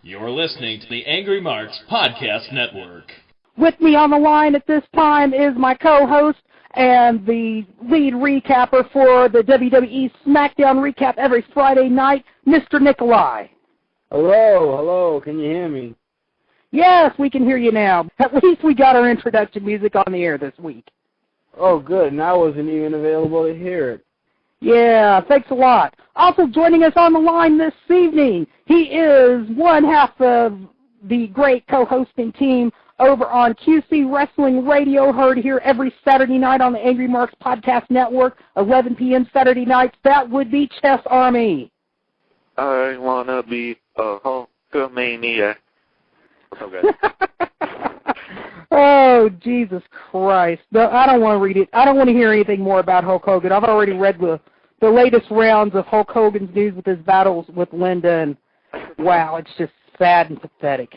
You're listening to the Angry Marks Podcast Network. With me on the line at this time is my co-host and the lead recapper for the WWE SmackDown recap every Friday night, Mr. Nikolai. Hello, can you hear me? Yes, we can hear you now. At least we got our introduction music on the air this week. Oh, good, and I wasn't even available to hear it. Yeah, thanks a lot. Also joining us on the line this evening, he is one half of the great co-hosting team over on QC Wrestling Radio, heard here every Saturday night on the Angry Marks Podcast Network, 11 p.m. Saturday nights. That would be Chess Army. I want to be a Hulkamania. What's up, guys? Oh, Jesus Christ. No, I don't want to read it. I don't want to hear anything more about Hulk Hogan. I've already read the latest rounds of Hulk Hogan's news with his battles with Linda, and wow, it's just sad and pathetic.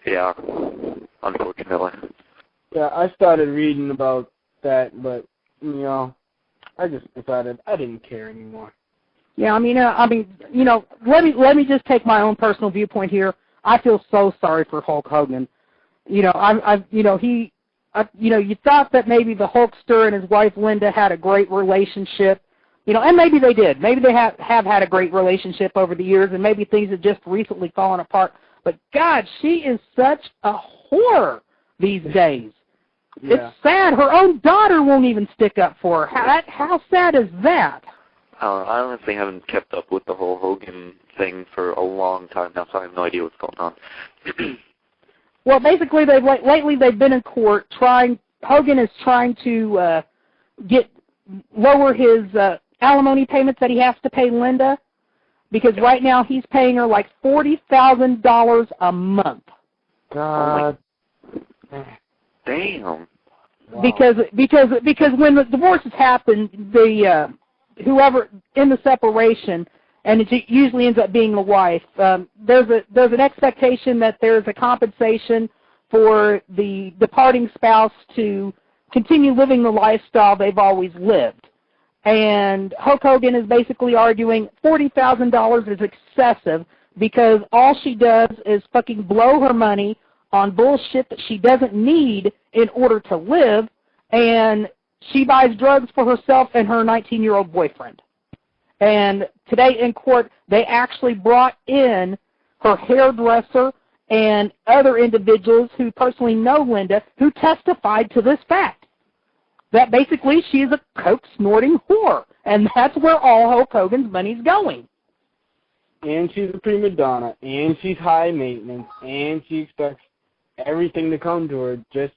Yeah, unfortunately. Yeah, I started reading about that, but, I just decided I didn't care anymore. Yeah, let me just take my own personal viewpoint here. I feel so sorry for Hulk Hogan. You thought that maybe the Hulkster and his wife Linda had a great relationship, and maybe they did. Maybe they have had a great relationship over the years, and maybe things have just recently fallen apart. But, God, she is such a whore these days. Yeah. It's sad. Her own daughter won't even stick up for her. How sad is that? I honestly haven't kept up with the whole Hogan thing for a long time now, so I have no idea what's going on. Well, basically, lately they've been in court Hogan is trying to lower his alimony payments that he has to pay Linda, because right now he's paying her like $40,000 a month. God. Damn. Wow. Because when the divorces happen, whoever in the separation, and it usually ends up being the wife, there's an expectation that there's a compensation for the departing spouse to continue living the lifestyle they've always lived. And Hulk Hogan is basically arguing $40,000 is excessive because all she does is fucking blow her money on bullshit that she doesn't need in order to live, and she buys drugs for herself and her 19-year-old boyfriend. And today in court, they actually brought in her hairdresser and other individuals who personally know Linda who testified to this fact. That basically she is a coke-snorting whore, and that's where all Hulk Hogan's money's going. And she's a prima donna, and she's high maintenance, and she expects everything to come to her just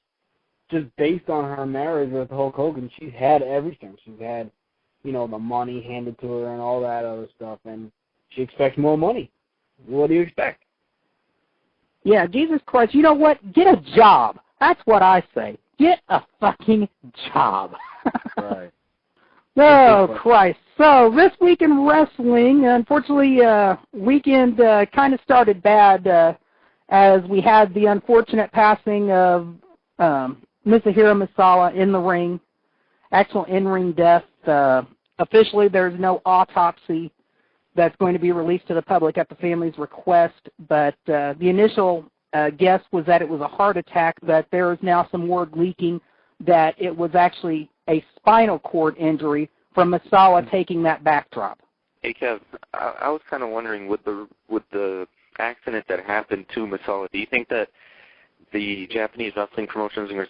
based on her marriage with Hulk Hogan. She's had everything. She's had, the money handed to her and all that other stuff, and she expects more money. What do you expect? Yeah, Jesus Christ, you know what? Get a job. That's what I say. Get a fucking job. Right. Oh, Christ. So, this week in wrestling, unfortunately, weekend kind of started bad as we had the unfortunate passing of Misawa Misawa in the ring, actual in-ring death. Officially, there's no autopsy that's going to be released to the public at the family's request, but the initial guess was that it was a heart attack, but there is now some word leaking that it was actually a spinal cord injury from Misawa taking that backdrop. Hey, Kev, I was kind of wondering, with the accident that happened to Misawa, do you think that the Japanese wrestling promotions are going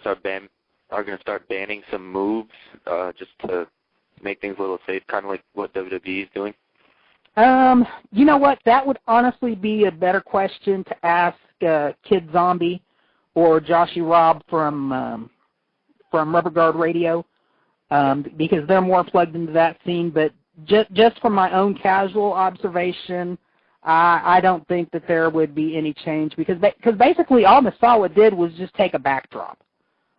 to start banning some moves just to make things a little safe, kind of like what WWE is doing? You know what? That would honestly be a better question to ask Kid Zombie or Joshy Robb from Rubber Guard Radio, because they're more plugged into that scene. But just from my own casual observation, I don't think that there would be any change because basically all Misawa did was just take a backdrop.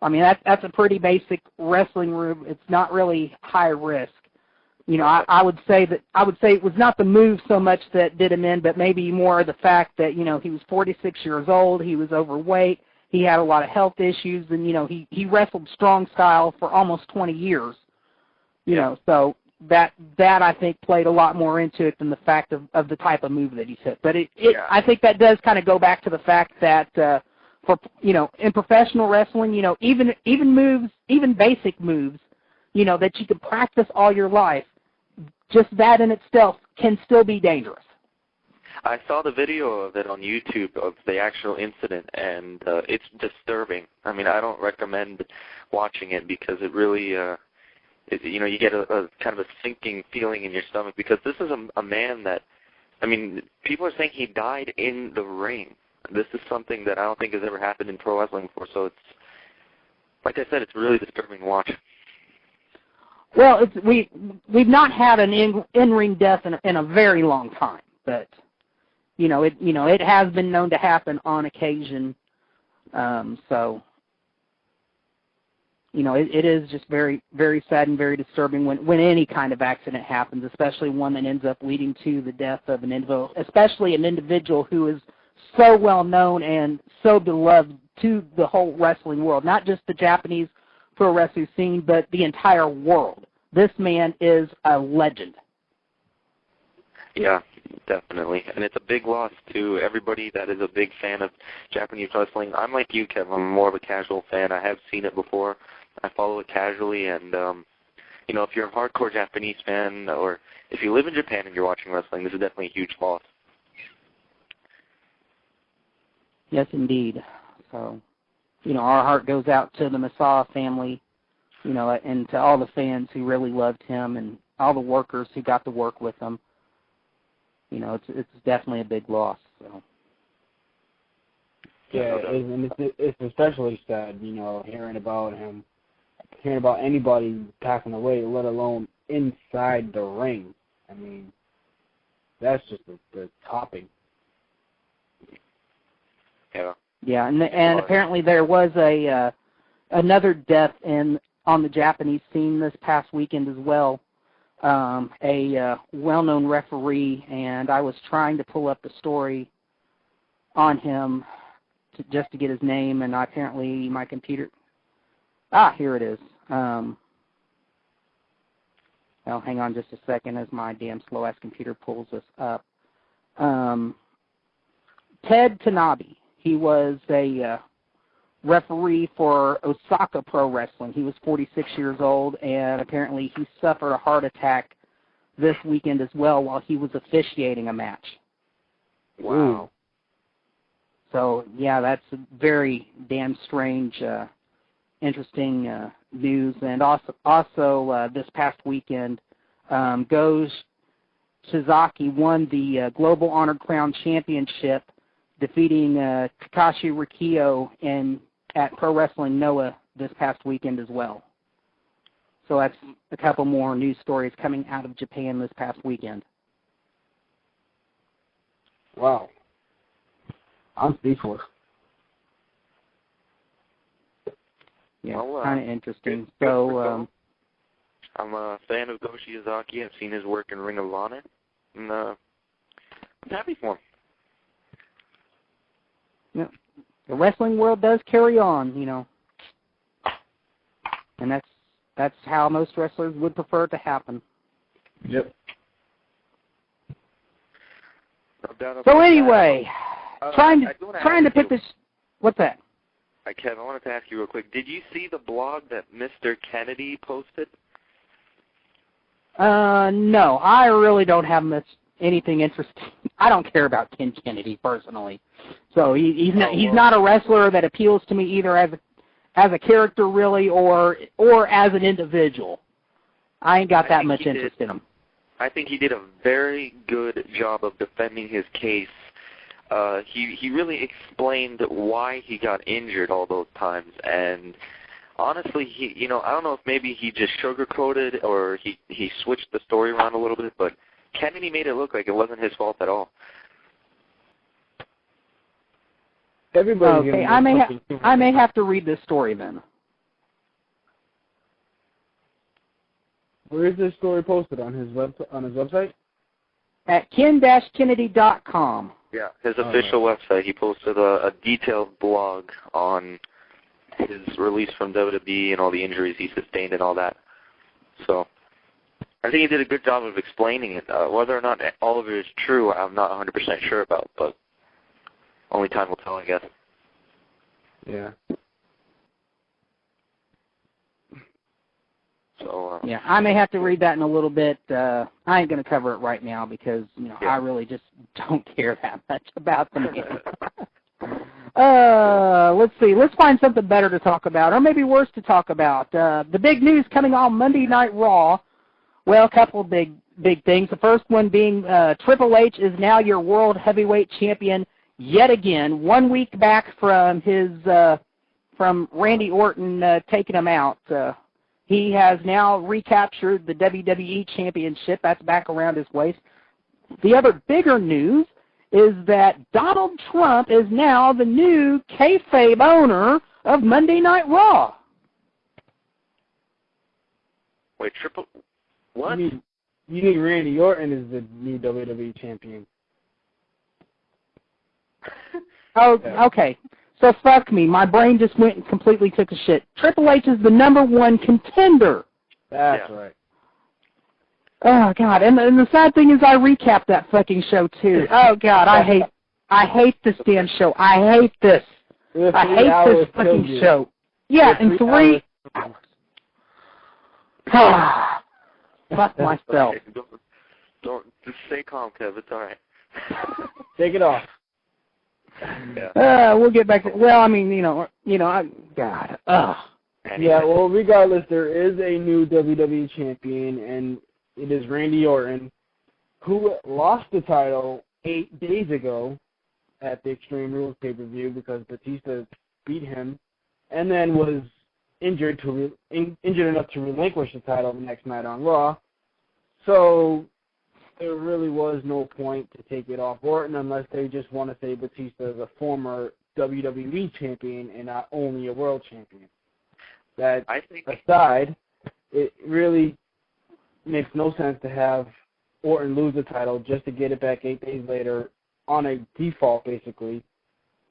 I mean, that's a pretty basic wrestling move. It's not really high risk. I would say it was not the move so much that did him in, but maybe more the fact that, he was 46 years old, he was overweight, he had a lot of health issues, and, he wrestled strong style for almost 20 years. So that I think played a lot more into it than the fact of the type of move that he hit. But I think that does kind of go back to the fact that for in professional wrestling, even moves, even basic moves, that you can practice all your life, just that in itself can still be dangerous. I saw the video of it on YouTube of the actual incident, and it's disturbing. I mean, I don't recommend watching it because it really, you get a kind of a sinking feeling in your stomach because this is a man that, I mean, people are saying he died in the ring. This is something that I don't think has ever happened in pro wrestling before, so it's, like I said, it's really disturbing to watch. Well, we've not had an in-ring death in a very long time, but it has been known to happen on occasion. So it is just very, very sad and very disturbing when any kind of accident happens, especially one that ends up leading to the death of an individual, especially an individual who is so well known and so beloved to the whole wrestling world, not just the Japanese pro wrestling scene, but the entire world. This man is a legend. Yeah, definitely. And it's a big loss to everybody that is a big fan of Japanese wrestling. I'm like you, Kev. I'm more of a casual fan. I have seen it before. I follow it casually. And, if you're a hardcore Japanese fan or if you live in Japan and you're watching wrestling, this is definitely a huge loss. Yes, indeed. So, our heart goes out to the Misawa family, and to all the fans who really loved him and all the workers who got to work with him. It's definitely a big loss. So. Yeah, and it's especially sad, hearing about anybody passing away, let alone inside the ring. I mean, that's just the topping. Yeah. Yeah, and apparently there was another death on the Japanese scene this past weekend as well. A well-known referee, and I was trying to pull up the story on him just to get his name, and apparently my computer... here it is. Well, hang on just a second as my damn slow-ass computer pulls this up. Ted Tanabe. He was a referee for Osaka Pro Wrestling. He was 46 years old, and apparently he suffered a heart attack this weekend as well while he was officiating a match. Wow. So, yeah, that's very damn strange, interesting news. And also this past weekend, Go Shizaki won the Global Honored Crown Championship, defeating Kakashi Rikio at Pro Wrestling Noah this past weekend as well. So that's a couple more news stories coming out of Japan this past weekend. Wow. I'm speechless. Yeah, Well, kind of interesting. So I'm a fan of Go Shiozaki. I've seen his work in Ring of Honor, and I'm happy for him. Yeah, the wrestling world does carry on, and that's how most wrestlers would prefer it to happen. Yep. So anyway, trying to pick this. What's that? Kev, I wanted to ask you real quick. Did you see the blog that Mr. Kennedy posted? No, I really don't have anything interesting. I don't care about Ken Kennedy personally, so he's not a wrestler that appeals to me either as a character really or as an individual. I ain't got that much interest in him. I think he did a very good job of defending his case. He really explained why he got injured all those times, and honestly, I don't know if maybe he just sugarcoated or he switched the story around a little bit, but Kennedy made it look like it wasn't his fault at all. Everybody. Okay, I may have to read this story then. Where is this story posted on his website? At ken-kennedy.com. Yeah, his official website. He posted a detailed blog on his release from WWE and all the injuries he sustained and all that. So I think he did a good job of explaining it. Whether or not all of it is true, I'm not 100% sure about, but only time will tell, I guess. Yeah. So, yeah, I may have to read that in a little bit. I ain't going to cover it right now because, I really just don't care that much about the man. Let's see. Let's find something better to talk about, or maybe worse to talk about. The big news coming on Monday Night Raw. Well, a couple of big things. The first one being Triple H is now your World Heavyweight Champion yet again, 1 week back from his from Randy Orton taking him out. He has now recaptured the WWE Championship. That's back around his waist. The other bigger news is that Donald Trump is now the new kayfabe owner of Monday Night Raw. Wait, what? You need Randy Orton as the new WWE champion. Oh, okay. So fuck me. My brain just went and completely took a shit. Triple H is the #1 contender. That's right. Oh God! And the sad thing is, I recapped that fucking show too. Oh God, I hate this damn show. I hate this. I hate this fucking show. Yeah, in 3 hours. Fuck myself. Don't just stay calm, Kev. It's all right. Take it off. Yeah. We'll get back to. Well, I mean, God. Yeah. Well, regardless, there is a new WWE champion, and it is Randy Orton, who lost the title 8 days ago at the Extreme Rules pay-per-view because Batista beat him, and then was injured enough to relinquish the title the next night on Raw. So there really was no point to take it off Orton unless they just want to say Batista is a former WWE champion and not only a world champion. That aside, it really makes no sense to have Orton lose the title just to get it back 8 days later on a default, basically.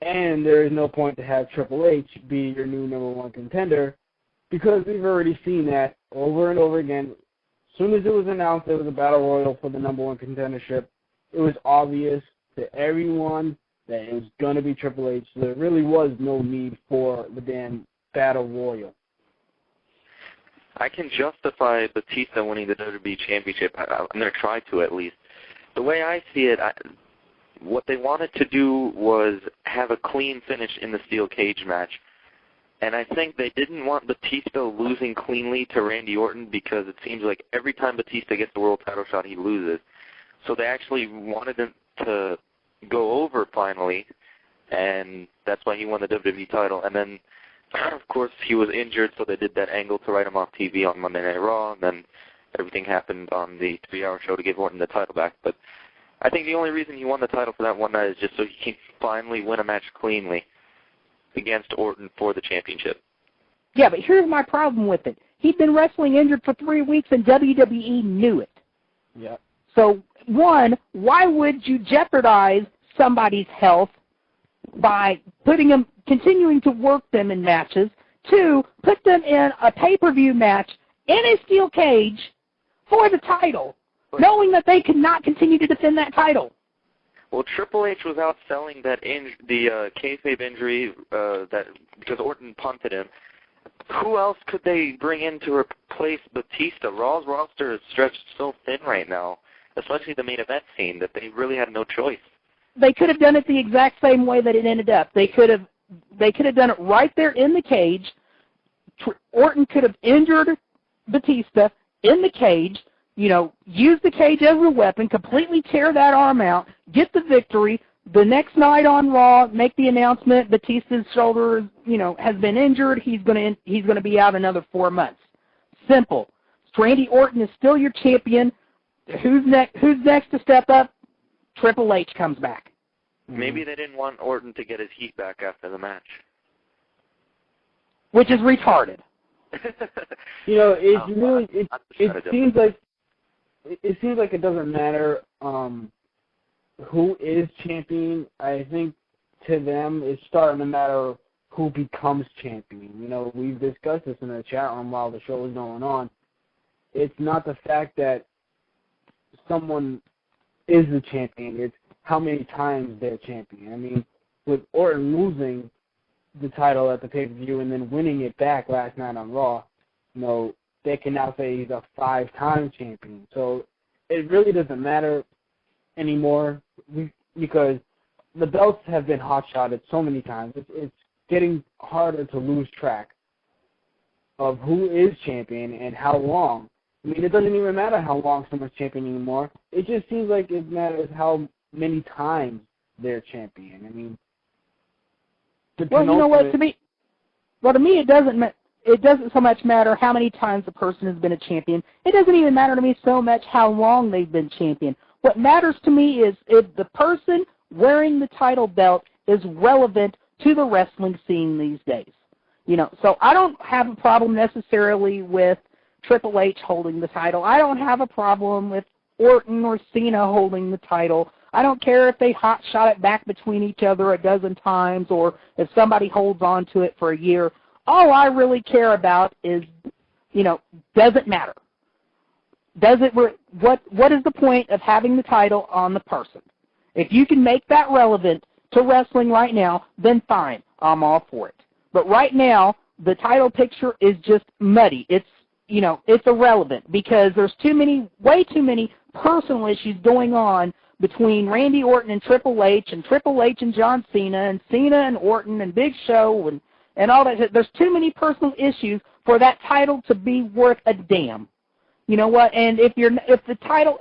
And there is no point to have Triple H be your new #1 contender because we've already seen that over and over again. As soon as it was announced there was a battle royal for the #1 contendership, it was obvious to everyone that it was going to be Triple H. So there really was no need for the damn battle royal. I can justify Batista winning the WWE Championship. I'm going to try to, at least. The way I see it, what they wanted to do was have a clean finish in the steel cage match. And I think they didn't want Batista losing cleanly to Randy Orton because it seems like every time Batista gets the world title shot, he loses. So they actually wanted him to go over finally, and that's why he won the WWE title. And then, of course, he was injured, so they did that angle to write him off TV on Monday Night Raw, and then everything happened on the 3-hour show to give Orton the title back. But I think the only reason he won the title for that one night is just so he can finally win a match cleanly against Orton for the championship. Yeah, but here's my problem with it. He'd been wrestling injured for 3 weeks, and WWE knew it. Yeah. So, one, why would you jeopardize somebody's health by continuing to work them in matches? 2, put them in a pay-per-view match in a steel cage for the title, knowing that they could not continue to defend that title. Well, Triple H was out selling that the kayfabe injury that because Orton punted him. Who else could they bring in to replace Batista? Raw's roster is stretched so thin right now, especially the main event scene, that they really had no choice. They could have done it the exact same way that it ended up. They could have done it right there in the cage. Orton could have injured Batista in the cage, use the cage as a weapon, completely tear that arm out, get the victory. The next night on Raw, make the announcement: Batista's shoulder, has been injured. He's gonna be out another 4 months. Simple. Randy Orton is still your champion. Who's next to step up? Triple H comes back. Maybe they didn't want Orton to get his heat back after the match, which is retarded. It's really it seems like it doesn't matter who is champion. I think to them it's starting to matter who becomes champion. We've discussed this in the chat room while the show was going on. It's not the fact that someone is the champion. It's how many times they're champion. I mean, with Orton losing the title at the pay-per-view and then winning it back last night on Raw, they can now say he's a 5-time champion. So it really doesn't matter anymore because the belts have been hot-shotted so many times. It's getting harder to lose track of who is champion and how long. I mean, it doesn't even matter how long someone's champion anymore. It just seems like it matters how many times they're champion. I mean, well, you know what? To me, it doesn't so much matter how many times the person has been a champion. It doesn't even matter to me so much how long they've been champion. What matters to me is if the person wearing the title belt is relevant to the wrestling scene these days. So I don't have a problem necessarily with Triple H holding the title. I don't have a problem with Orton or Cena holding the title. I don't care if they hot-shot it back between each other a dozen times or if somebody holds on to it for a year. All I really care about is, does it matter? What is the point of having the title on the person? If you can make that relevant to wrestling right now, then fine. I'm all for it. But right now, the title picture is just muddy. It's irrelevant because there's way too many personal issues going on between Randy Orton and Triple H and John Cena and Cena and Orton and Big Show and all that. There's too many personal issues for that title to be worth a damn. You know what? And if the title,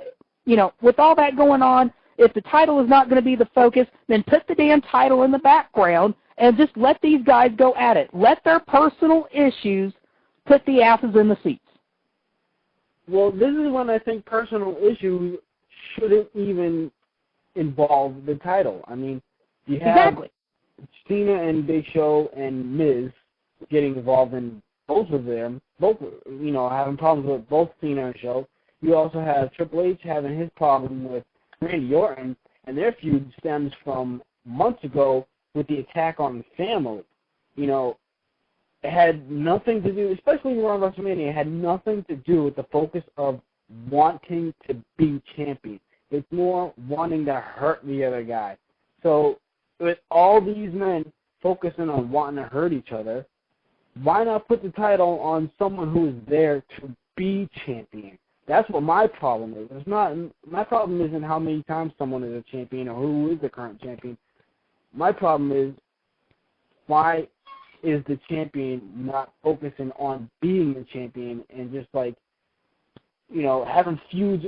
with all that going on, if the title is not going to be the focus, then put the damn title in the background and just let these guys go at it. Let their personal issues put the asses in the seats. Well, this is when I think personal issues shouldn't even involve the title. I mean, you have Cena and Big Show and Miz getting involved in both of them, having problems with both Cena and Show. You also have Triple H having his problem with Randy Orton, and their feud stems from months ago with the attack on the family. It had nothing to do, especially around WrestleMania, it had nothing to do with the focus of wanting to be champion. It's more wanting to hurt the other guy. So with all these men focusing on wanting to hurt each other, why not put the title on someone who is there to be champion? That's what my problem is. My problem isn't how many times someone is a champion or who is the current champion. My problem is why is the champion not focusing on being the champion and just having feuds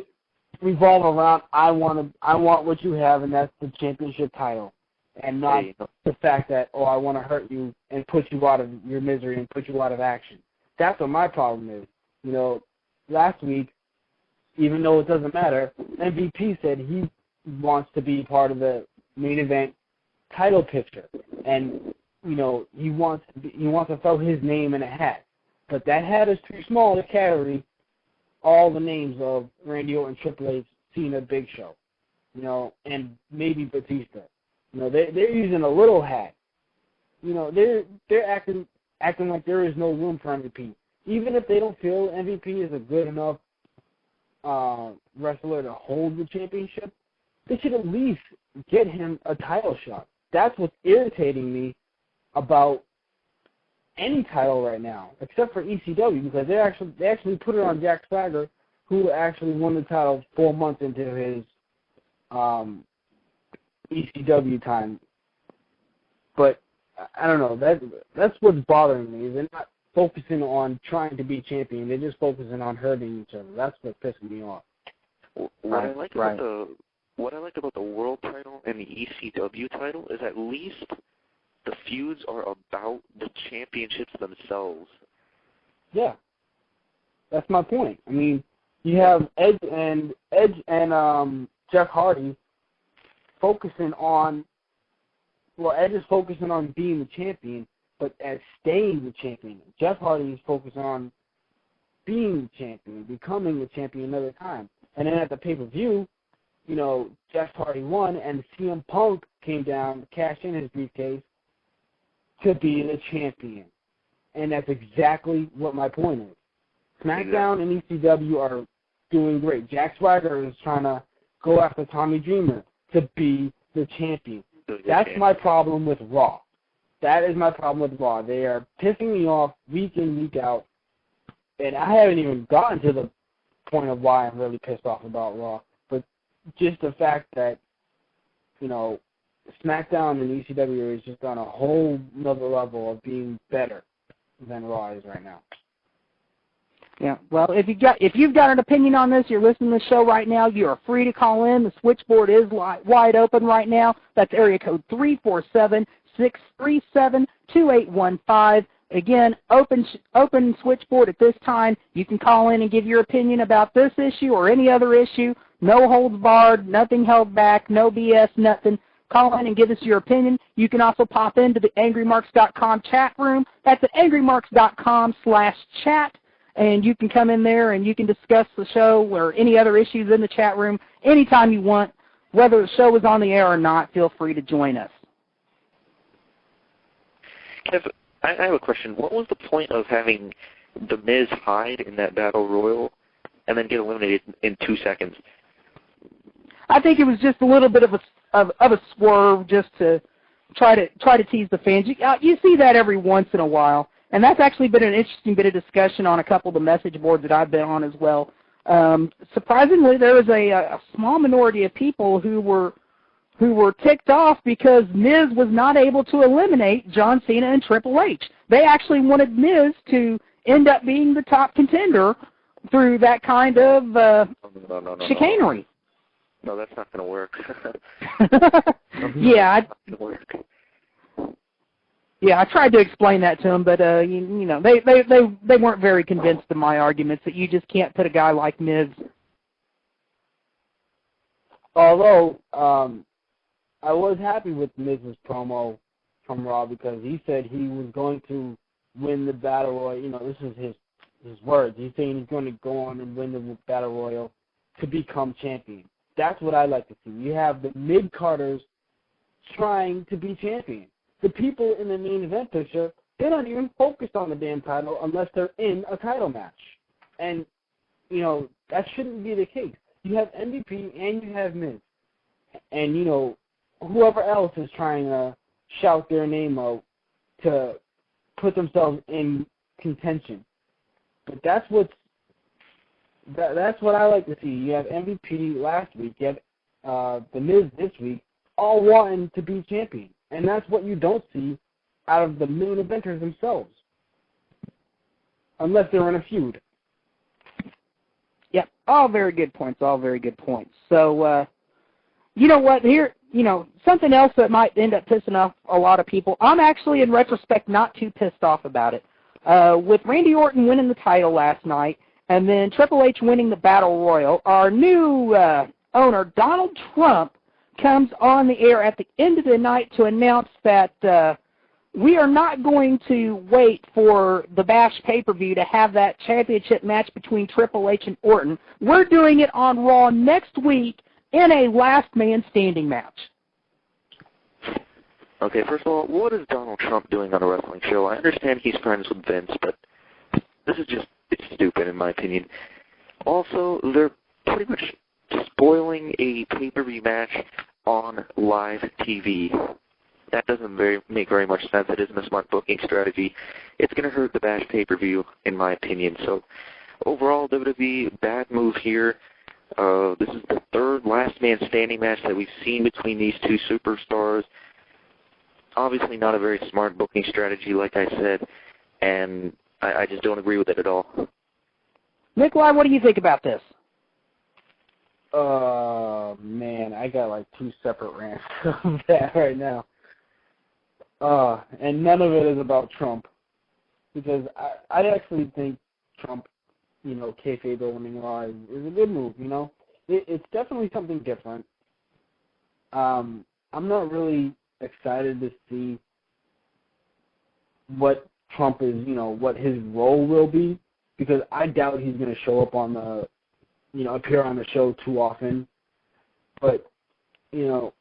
revolve around I want what you have, and that's the championship title, and not the fact that I want to hurt you and put you out of your misery and put you out of action. That's what my problem is. Last week, even though it doesn't matter, MVP said he wants to be part of the main event title picture, and he wants to throw his name in a hat, but that hat is too small to carry all the names of Randy Orton, Triple H, Cena, Big Show, and maybe Batista. They're using a little hat. They're acting like there is no room for MVP. Even if they don't feel MVP is a good enough wrestler to hold the championship, they should at least get him a title shot. That's what's irritating me about any title right now, except for ECW, because they actually put it on Jack Swagger, who actually won the title 4 months into his ECW time. But I don't know. That's what's bothering me. They're not focusing on trying to be champion. They're just focusing on hurting each other. That's what's pissing me off. What I like about the world title and the ECW title is at least the feuds are about the championships themselves. Yeah, that's my point. I mean, you have Edge and Jeff Hardy focusing on. Well, Edge is focusing on being the champion, but as staying the champion. Jeff Hardy is focused on being the champion, becoming the champion another time. And then at the pay-per-view, Jeff Hardy won, and CM Punk came down to cash in his briefcase to be the champion. And that's exactly what my point is. SmackDown and ECW are doing great. Jack Swagger is trying to go after Tommy Dreamer to be the champion. That's my problem with Raw. That is my problem with Raw. They are pissing me off week in, week out. And I haven't even gotten to the point of why I'm really pissed off about Raw. But just the fact that, you know, SmackDown and ECW is just on a whole nother level of being better than Raw is right now. Yeah, well, if you've got an opinion on this, you're listening to the show right now, you are free to call in. The switchboard is wide open right now. That's area code 347-637-2815. Again, open switchboard at this time. You can call in and give your opinion about this issue or any other issue. No holds barred, nothing held back, no BS, nothing. Call in and give us your opinion. You can also pop into the AngryMarks.com chat room. That's at AngryMarks.com/chat. And you can come in there and you can discuss the show or any other issues in the chat room anytime you want. Whether the show is on the air or not, feel free to join us. Kev, I have a question. What was the point of having The Miz hide in that Battle Royal and then get eliminated in 2 seconds? I think it was just a little bit of a swerve just to try to tease the fans. You see that every once in a while. And that's actually been an interesting bit of discussion on a couple of the message boards that I've been on as well. Surprisingly, there was a small minority of people who were ticked off because Miz was not able to eliminate John Cena and Triple H. They actually wanted Miz to end up being the top contender through that kind of chicanery. No, that's not going to work. Yeah, work. Yeah, I tried to explain that to them, but you know, they weren't very convinced of my arguments that you just can't put a guy like Miz. Although I was happy with Miz's promo from Raw because he said he was going to win the Battle Royal. You know, this is his words. He's saying he's going to go on and win the Battle Royal to become champion. That's what I like to see. You have the mid-carders trying to be champion. The people in the main event picture, they're not even focused on the damn title unless they're in a title match. And, you know, that shouldn't be the case. You have MVP and you have Miz. And, you know, whoever else is trying to shout their name out to put themselves in contention. But that's what I like to see. You have MVP last week. You have the Miz this week, all wanting to be champion. And that's what you don't see out of the main eventers themselves. Unless they're in a feud. Yep, all very good points, all very good points. So, you know what, here, you know, something else that might end up pissing off a lot of people, I'm actually, in retrospect, not too pissed off about it. With Randy Orton winning the title last night, and then Triple H winning the Battle Royal, our new owner, Donald Trump, comes on the air at the end of the night to announce that we are not going to wait for the Bash pay-per-view to have that championship match between Triple H and Orton. We're doing it on Raw next week in a last man standing match. Okay, first of all, what is Donald Trump doing on a wrestling show? I understand he's friends with Vince, but this is just, it's stupid in my opinion. Also, they're pretty much spoiling a pay-per-view match on live TV. That doesn't make very much sense. It isn't a smart booking strategy. It's going to hurt the Bash pay-per-view, in my opinion. So, overall, WWE, bad move here. This is the third last man standing match that we've seen between these two superstars. Obviously not a very smart booking strategy, like I said, and I just don't agree with it at all. Nikolai, what do you think about this? Man, I got like two separate rants on that right now. And none of it is about Trump. Because I actually think Trump, you know, kayfabe winning Raw is a good move, you know. It's definitely something different. I'm not really excited to see what Trump is, you know, what his role will be, because I doubt he's going to show up on the, you know, appear on the show too often. But, you know,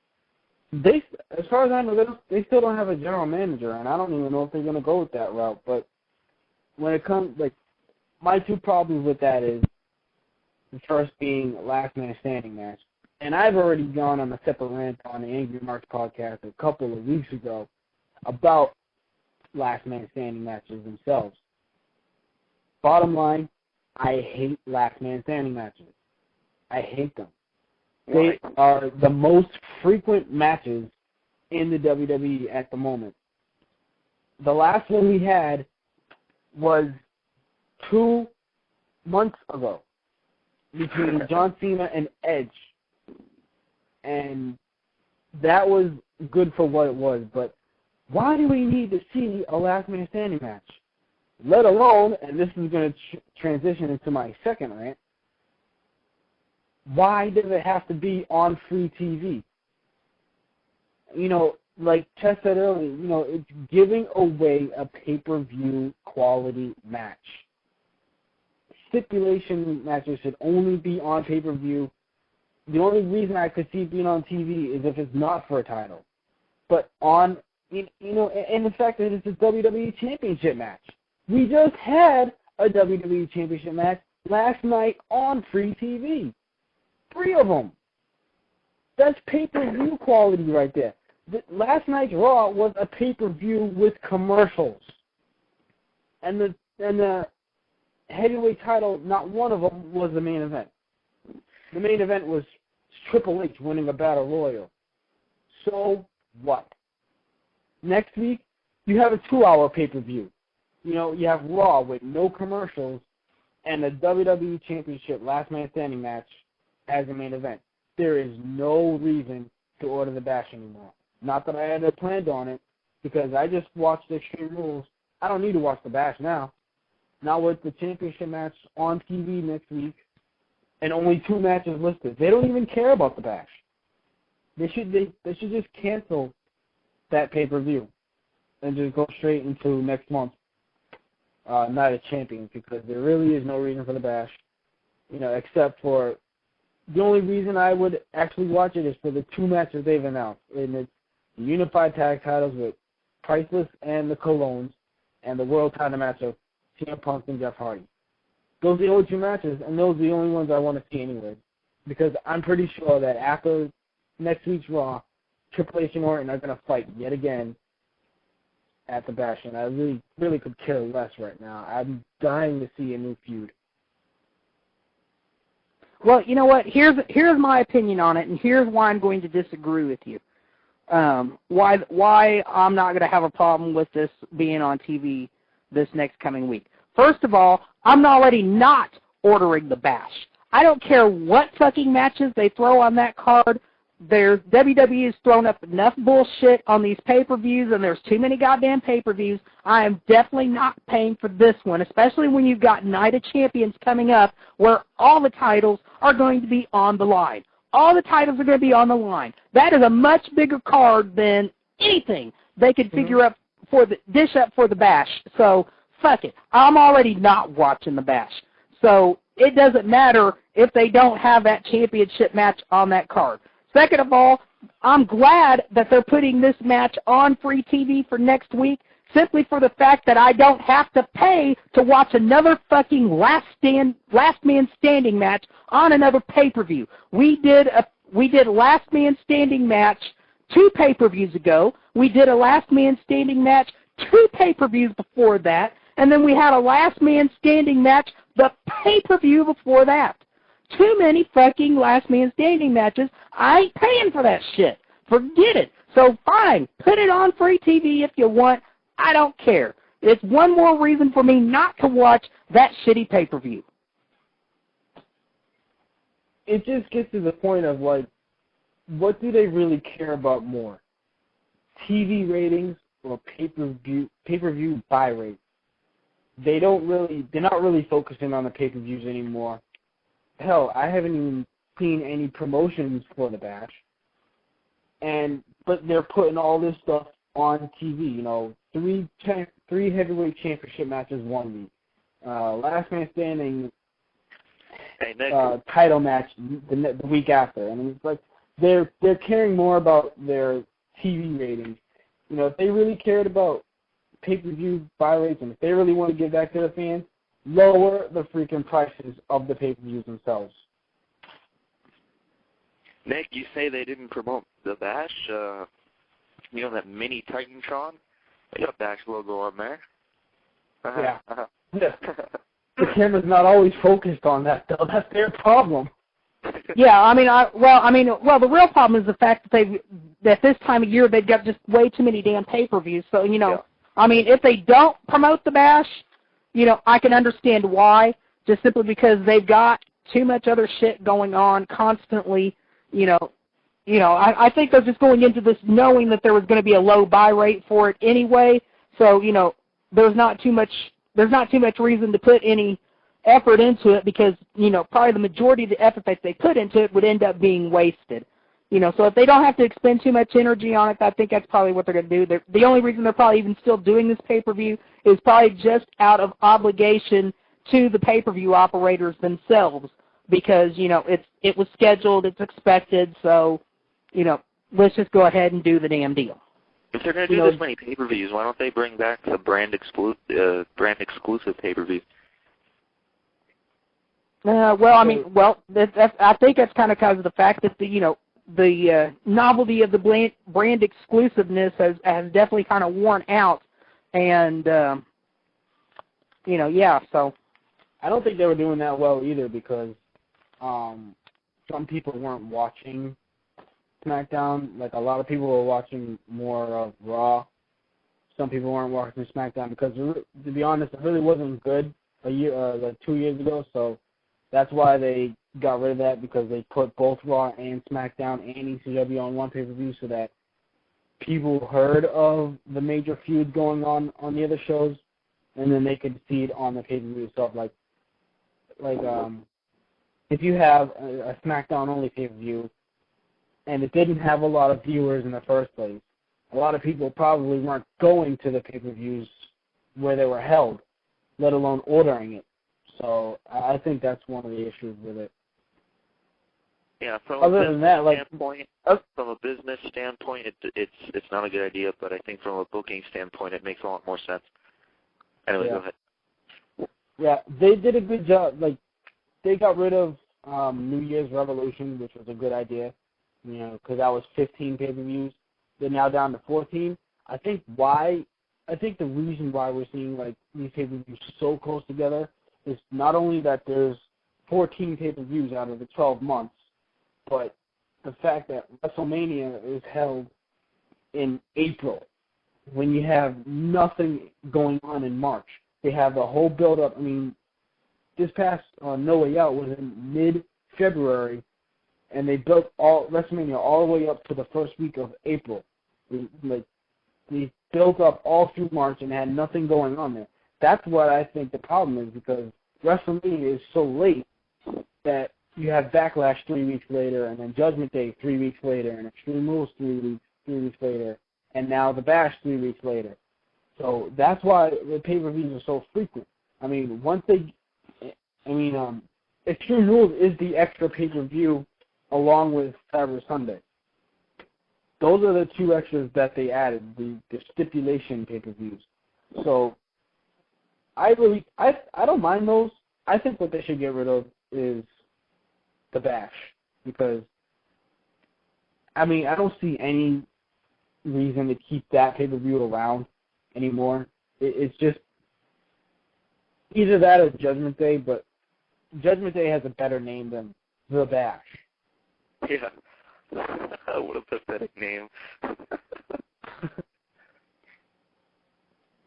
they, as far as I know, they still don't have a general manager, and I don't even know if they're going to go with that route. But when it comes, like, my two problems with that is the first being last man standing match. And I've already gone on a separate rant on the Angry Marks podcast a couple of weeks ago about last man standing matches themselves. Bottom line, I hate last man standing matches. I hate them. They are the most frequent matches in the WWE at the moment. The last one we had was 2 months ago between John Cena and Edge. And that was good for what it was, but why do we need to see a last man standing match? Let alone, and this is going to transition into my second rant, why does it have to be on free TV? You know, like Tess said earlier, you know, it's giving away a pay-per-view quality match. Stipulation matches should only be on pay-per-view. The only reason I could see it being on TV is if it's not for a title. But on, you know, and the fact that it's a WWE Championship match. We just had a WWE Championship match last night on free TV. 3 of them. That's pay-per-view quality right there. Last night's Raw was a pay-per-view with commercials. And the heavyweight title, not one of them was the main event. The main event was Triple H winning a Battle Royal. So what? Next week, you have a 2-hour pay-per-view. You know, you have Raw with no commercials and a WWE Championship last man standing match as the main event. There is no reason to order the Bash anymore. Not that I had planned on it, because I just watched Extreme Rules. I don't need to watch the Bash now. Now with the championship match on TV next week, and only 2 matches listed, they don't even care about the Bash. They should just cancel that pay-per-view and just go straight into next month, Night of Champions, because there really is no reason for the Bash, you know, except for the only reason I would actually watch it is for the 2 matches they've announced, and it's the Unified Tag Titles with Priceless and the Colognes, and the World Title match of CM Punk and Jeff Hardy. Those are the only 2 matches, and those are the only ones I want to see anyway, because I'm pretty sure that after next week's Raw, Triple H and Orton are going to fight yet again at the Bash, and I really could care less right now. I'm dying to see a new feud. Well, you know what? Here's my opinion on it, and here's why I'm going to disagree with you. Why I'm not going to have a problem with this being on TV this next coming week. First of all, I'm already not ordering the Bash. I don't care what fucking matches they throw on that card. WWE has thrown up enough bullshit on these pay-per-views, and there's too many goddamn pay-per-views. I am definitely not paying for this one, especially when you've got Night of Champions coming up where all the titles are going to be on the line. All the titles are going to be on the line. That is a much bigger card than anything they could figure up dish up for the Bash. So, fuck it. I'm already not watching the Bash. So, it doesn't matter if they don't have that championship match on that card. Second of all, I'm glad that they're putting this match on free TV for next week, simply for the fact that I don't have to pay to watch another fucking last man standing match on another pay-per-view. We did a last man standing match 2 pay-per-views ago. We did a last man standing match 2 pay-per-views before that, and then we had a last man standing match the pay-per-view before that. Too many fucking last man standing matches. I ain't paying for that shit. Forget it. So fine, put it on free TV if you want. I don't care. It's one more reason for me not to watch that shitty pay-per-view. It just gets to the point of, like, what do they really care about more? TV ratings or pay-per-view buy rates? They're not really focusing on the pay-per-views anymore. Hell, I haven't even seen any promotions for the Bash. But they're putting all this stuff on TV, you know, 3 heavyweight championship matches 1 week. Last man standing title match the week after. I mean, it's like they're caring more about their TV ratings. You know, if they really cared about pay-per-view buy rates and if they really want to give back to the fans, lower the freaking prices of the pay-per-views themselves. Nick, you say they didn't promote the Bash? You know that mini Titantron? They got a Bash logo on there. Yeah. The camera's not always focused on that, though. That's their problem. Yeah, the real problem is the fact that this time of year they've got just way too many damn pay-per-views. So, if they don't promote the Bash, I can understand why, just simply because they've got too much other shit going on constantly. I think they're just going into this knowing that there was going to be a low buy rate for it anyway. So, there's not too much reason to put any effort into it because, probably the majority of the effort that they put into it would end up being wasted. So if they don't have to expend too much energy on it, I think that's probably what they're going to do. The only reason they're probably even still doing this pay-per-view is probably just out of obligation to the pay-per-view operators themselves because, it was scheduled, it's expected, so, let's just go ahead and do the damn deal. If they're going to do this many pay-per-views, why don't they bring back the brand exclusive pay-per-views? I think that's kind of because of the fact that the novelty of the brand exclusiveness has definitely kind of worn out, and so I don't think they were doing that well either because some people weren't watching SmackDown. Like a lot of people were watching more of Raw. Some people weren't watching SmackDown because, to be honest, it really wasn't good 2 years ago. So that's why they got rid of that because they put both Raw and SmackDown and ECW on one pay-per-view so that people heard of the major feud going on the other shows, and then they could see it on the pay-per-view itself. Like if you have a SmackDown-only pay-per-view and it didn't have a lot of viewers in the first place, a lot of people probably weren't going to the pay-per-views where they were held, let alone ordering it. So I think that's one of the issues with it. Yeah, from a business standpoint, it's not a good idea, but I think from a booking standpoint, it makes a lot more sense. Anyway, go ahead. Yeah, they did a good job. Like, they got rid of New Year's Revolution, which was a good idea, because that was 15 pay-per-views. They're now down to 14. I think the reason why we're seeing like these pay-per-views so close together is not only that there's 14 pay-per-views out of the 12 months, but the fact that WrestleMania is held in April when you have nothing going on in March. They have the whole build-up. I mean, this past No Way Out was in mid-February, and they built WrestleMania all the way up to the first week of April. They built up all through March and had nothing going on there. That's what I think the problem is because WrestleMania is so late that you have Backlash 3 weeks later, and then Judgment Day 3 weeks later, and Extreme Rules 3 weeks later, and now the Bash 3 weeks later. So that's why the pay-per-views are so frequent. I mean, Extreme Rules is the extra pay-per-view along with Cyber Sunday. Those are the two extras that they added, the stipulation pay-per-views. So I don't mind those. I think what they should get rid of is the Bash because, I don't see any reason to keep that pay-per-view around anymore. It's just either that or Judgment Day, but Judgment Day has a better name than the Bash. Yeah. What a pathetic name.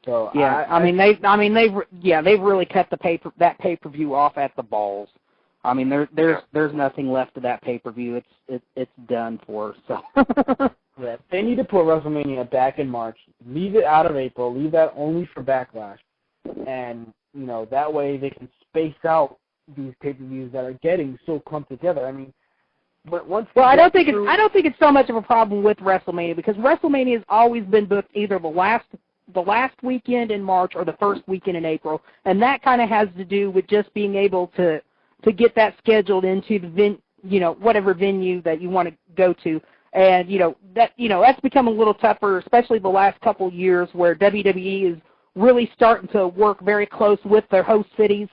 So yeah, they've really cut that pay-per-view off at the balls. I mean, there's nothing left of that pay-per-view. It's done for. So yeah, they need to put WrestleMania back in March. Leave it out of April. Leave that only for Backlash, and that way they can space out these pay-per-views that are getting so clumped together. I mean, but I don't think it's so much of a problem with WrestleMania because WrestleMania has always been booked either the last weekend in March or the first weekend in April, and that kind of has to do with just being able to get that scheduled into the whatever venue that you want to go to, and that's become a little tougher, especially the last couple years where WWE is really starting to work very close with their host cities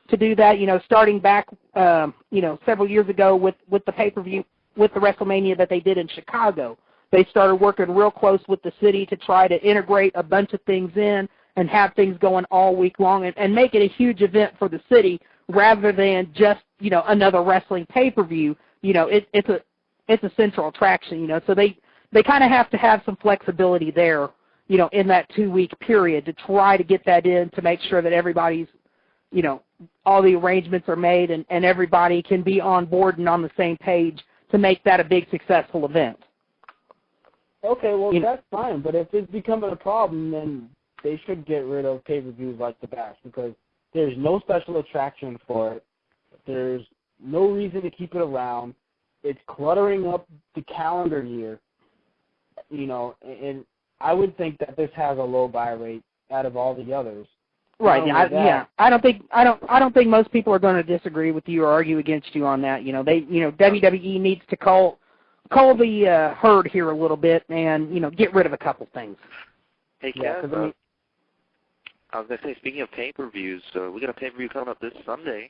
to do that, starting back, several years ago with the pay-per-view, with the WrestleMania that they did in Chicago. They started working real close with the city to try to integrate a bunch of things in and have things going all week long and make it a huge event for the city rather than just, another wrestling pay-per-view. It's a central attraction, so they kind of have to have some flexibility there, in that 2-week period to try to get that in to make sure that everybody's, all the arrangements are made and everybody can be on board and on the same page to make that a big successful event. Okay, well, that's fine, but if it's becoming a problem, then they should get rid of pay-per-views like the Bash because there's no special attraction for it. There's no reason to keep it around. It's cluttering up the calendar year, and I would think that this has a low buy rate out of all the others. Right. Yeah. I don't think most people are going to disagree with you or argue against you on that. WWE needs to call the herd here a little bit and get rid of a couple things. Hey, Kev, I was going to say, speaking of pay-per-views, we got a pay-per-view coming up this Sunday,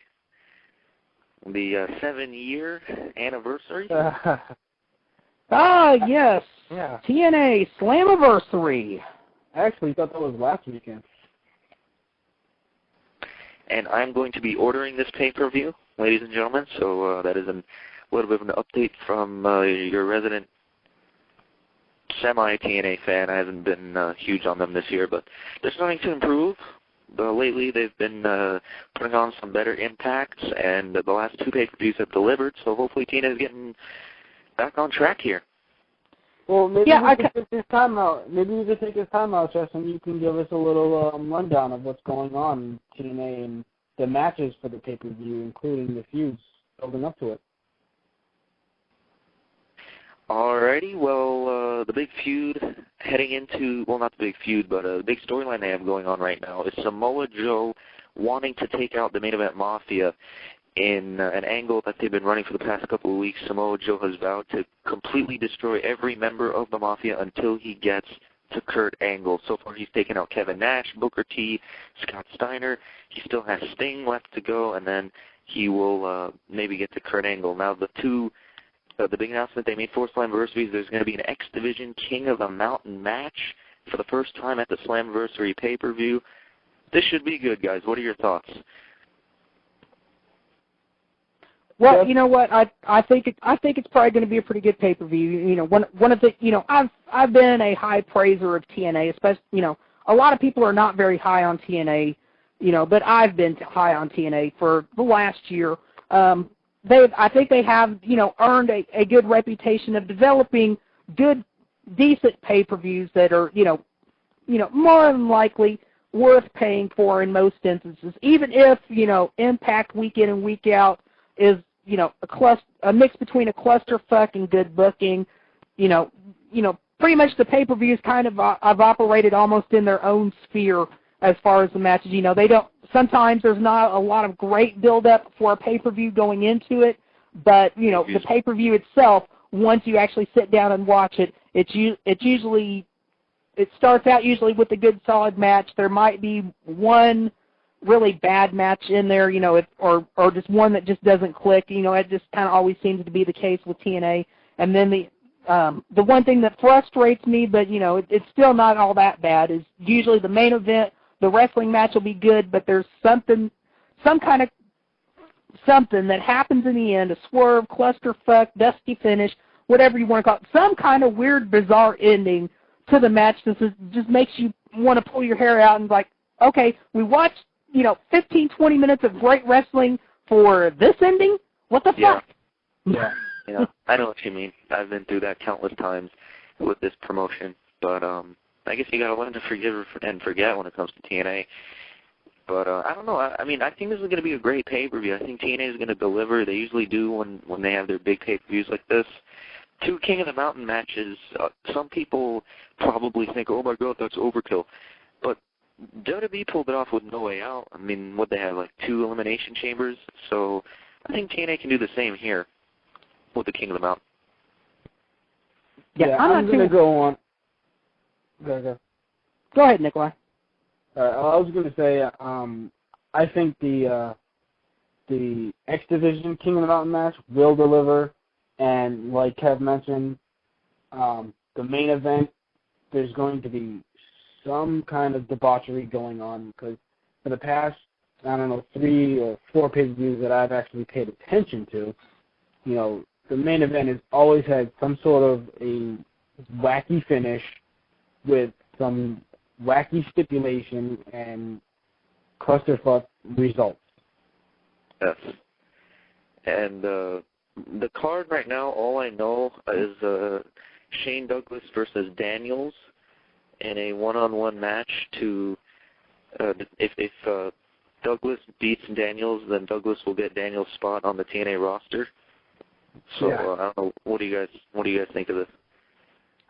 the 7-year anniversary. Yes. Yeah. TNA Slammiversary. I actually thought that was last weekend. And I'm going to be ordering this pay-per-view, ladies and gentlemen, so that is a little bit of an update from your resident semi-TNA fan. I haven't been huge on them this year, but they're starting to improve. Lately, they've been putting on some better impacts, and the last 2 pay-per-views have delivered, so hopefully TNA is getting back on track here. Well, maybe we could take this time out. Maybe we could take this time out, Justin. You can give us a little rundown of what's going on in TNA and the matches for the pay-per-view, including the feuds building up to it. Alrighty, well, the big feud heading into, well, not the big feud, but the big storyline they have going on right now is Samoa Joe wanting to take out the Main Event Mafia in an angle that they've been running for the past couple of weeks. Samoa Joe has vowed to completely destroy every member of the Mafia until he gets to Kurt Angle. So far, he's taken out Kevin Nash, Booker T, Scott Steiner. He still has Sting left to go, and then he will maybe get to Kurt Angle. Now, the big announcement they made for Slammiversary is there's going to be an X Division King of the Mountain match for the first time at the Slammiversary pay-per-view. This should be good, guys. What are your thoughts? Well, you know what? I think it's probably going to be a pretty good pay-per-view. One of the I've been a high praiser of TNA, especially a lot of people are not very high on TNA, but I've been high on TNA for the last year. I think they have earned a good reputation of developing good, decent pay-per-views that are more than likely worth paying for in most instances, even if Impact week in and week out is a mix between a clusterfuck and good booking. Pretty much the pay-per-views kind of have operated almost in their own sphere as far as the matches. They don't. Sometimes there's not a lot of great build-up for a pay-per-view going into it, but the pay-per-view itself, once you actually sit down and watch it, it starts out usually with a good solid match. There might be one really bad match in there, or just one that just doesn't click. It just kind of always seems to be the case with TNA. And then the one thing that frustrates me, but it's still not all that bad, is usually the main event. The wrestling match will be good, but there's something that happens in the end, a swerve, clusterfuck, dusty finish, whatever you want to call it, some kind of weird, bizarre ending to the match that just makes you want to pull your hair out and like, okay, we watched 15, 20 minutes of great wrestling for this ending? What the fuck? Yeah. I know what you mean. I've been through that countless times with this promotion, but I guess you got to learn to forgive and forget when it comes to TNA. But I don't know. I mean, I think this is going to be a great pay-per-view. I think TNA is going to deliver. They usually do when they have their big pay-per-views like this. 2 King of the Mountain matches, some people probably think, oh, my God, that's overkill. But WWE pulled it off with No Way Out. I mean, what they have, like 2 elimination chambers. So I think TNA can do the same here with the King of the Mountain. Yeah, I'm going to go on. Go. Go ahead, Nikolai. I was going to say, I think the X Division King of the Mountain match will deliver, and like Kev mentioned, the main event, there's going to be some kind of debauchery going on, because for the past, 3 or 4 pay-per-views that I've actually paid attention to, the main event has always had some sort of a wacky finish with some wacky stipulation and clusterfuck results. Yes. And the card right now, all I know is Shane Douglas versus Daniels in a one-on-one match to, if Douglas beats Daniels, then Douglas will get Daniels' spot on the TNA roster. So yeah. I don't know. What do you guys think of this?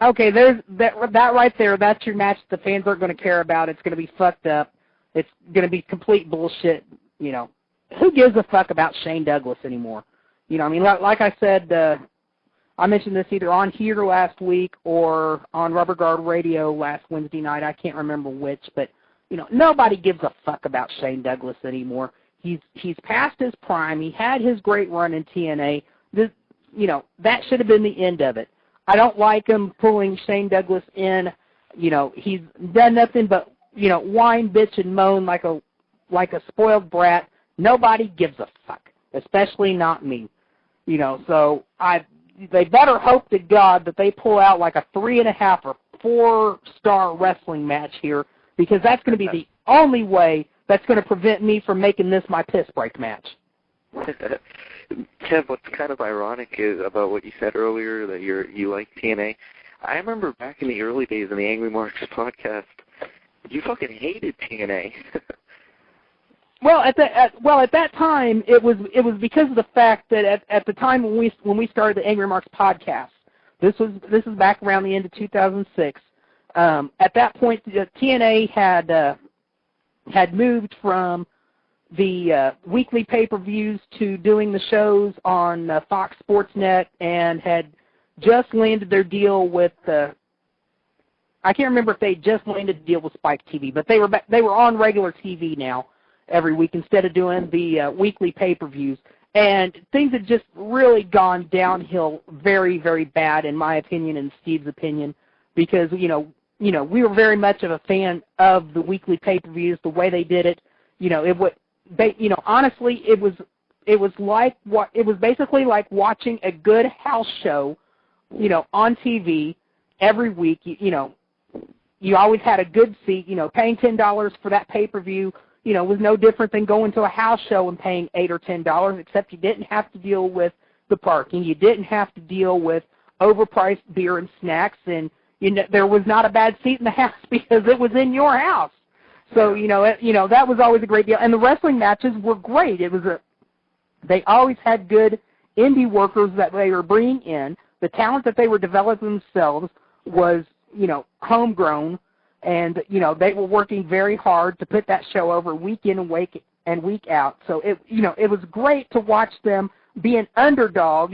Okay, there's that right there. That's your match the fans aren't going to care about. It's going to be fucked up. It's going to be complete bullshit. Who gives a fuck about Shane Douglas anymore? Like I said, I mentioned this either on here last week or on Rubber Guard Radio last Wednesday night. I can't remember which, but nobody gives a fuck about Shane Douglas anymore. He's past his prime. He had his great run in TNA. That should have been the end of it. I don't like him pulling Shane Douglas in. He's done nothing but, whine, bitch, and moan like a spoiled brat. Nobody gives a fuck, especially not me. So they better hope to God that they pull out like a 3.5 or 4-star wrestling match here, because that's going to be the only way that's going to prevent me from making this my piss break match. Kev, what's kind of ironic is about what you said earlier, that you like TNA. I remember back in the early days in the Angry Marks podcast, you fucking hated TNA. Well, at that time, it was because of the fact that at the time when we started the Angry Marks podcast, this is back around the end of 2006. At that point, TNA had moved from the weekly pay-per-views to doing the shows on Fox Sports Net, and had just landed their deal with I can't remember if they just landed a deal with Spike TV, but they were on regular TV now every week instead of doing the weekly pay-per-views, and things had just really gone downhill very, very bad, in my opinion and Steve's opinion, because we were very much of a fan of the weekly pay-per-views, the way they did it. Honestly, it was basically like watching a good house show, on TV every week. You always had a good seat. Paying $10 for that pay-per-view, was no different than going to a house show and paying $8 or $10, except you didn't have to deal with the parking. You didn't have to deal with overpriced beer and snacks, and there was not a bad seat in the house because it was in your house. So, that was always a great deal. And the wrestling matches were great. They always had good indie workers that they were bringing in. The talent that they were developing themselves was, homegrown. And, they were working very hard to put that show over week in and week out. So, it was great to watch them be an underdog,